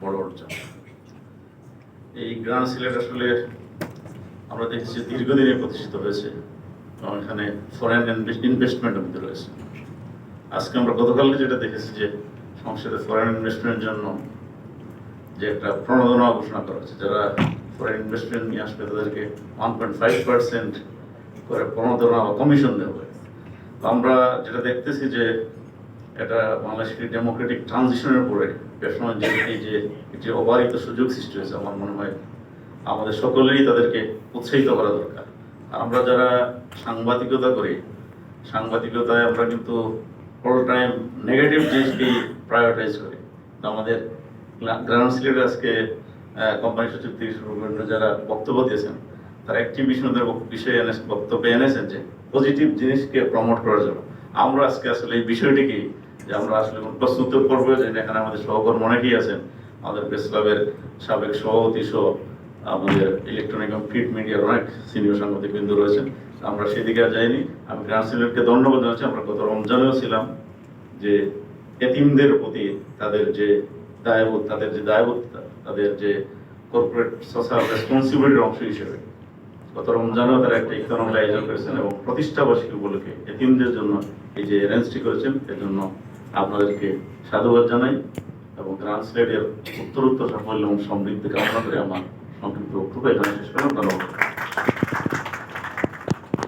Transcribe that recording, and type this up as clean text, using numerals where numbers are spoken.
বড় অর্জন। এই গ্রান্ড সিলেট আসলে আমরা দেখেছি দীর্ঘদিনে প্রতিষ্ঠিত হয়েছে এবং এখানে ফরেন ইনভেস্টমেন্টের মধ্যে রয়েছে। আজকে আমরা গতকালকে যেটা দেখেছি যে সংসদে ফরেন ইনভেস্টমেন্টের জন্য যে একটা প্রণোদনা ঘোষণা করা হয়েছে, যারা ফরেন ইনভেস্টমেন্ট নিয়ে আসবে তাদেরকে 1.5% করে প্রণোদনা বা কমিশন দেওয়া। আমরা যেটা দেখতেছি যে এটা বাংলাদেশের ডেমোক্রেটিক ট্রানজিশনের উপরে এই যে অবারিত সুযোগ সৃষ্টি হয়েছে, আমার মনে হয় আমাদের সকলেরই তাদেরকে উৎসাহিত করা দরকার। আমরা যারা সাংবাদিকতা করি, সাংবাদিকতায় আমরা কিন্তু অল টাইম নেগেটিভ জিনিসকেই প্রায়োরিটাইজ করি। আমাদের গ্রাউন্ড সিলেটে আজকে কোম্পানি সচিব থেকে শুরু করে যারা বক্তব্য দিয়েছেন, তারা একটি বিষয়ে বক্তব্যে এনেছেন যে পজিটিভ জিনিসকে প্রমোট করার জন্য। আমরা আজকে আসলে এই বিষয়টিকে যে আমরা আসলে প্রশ্ন উত্তর করবো, যে এখানে আমাদের সহকর্মী অনেকেই আছেন, আমাদের প্রেস ক্লাবের সাবেক সভাপতি সহ আমাদের ইলেকট্রনিক এবং প্রিন্ট মিডিয়ার অনেক সিনিয়র সাংবাদিক বিন্দু রয়েছেন। আমরা সেদিকে আর যাইনি। আমি গ্রান্ড সিলেটকে ধন্যবাদ জানাচ্ছি। আমরা গত রমজানেও ছিলাম যে এতিমদের প্রতি তাদের যে দায়বোধ, তাদের যে কর্পোরেট সোশ্যাল রেসপন্সিবিলিটির অংশ হিসেবে গত রমজানেও তারা একটা ইফতার আয়োজন করেছেন এবং প্রতিষ্ঠা বার্ষিকী উপলক্ষে এতিমদের জন্য এই যে অ্যারেঞ্জটি করেছেন, এর জন্য আপনাদেরকে সাধুবাদ জানাই এবং গ্রান্ড সিলেটের উত্তরোত্তর সাফল্য এবং সমৃদ্ধি কামনা করে আমার সংক্ষিপ্ত বক্তব্য এখানে শেষ করলাম। ধন্যবাদ।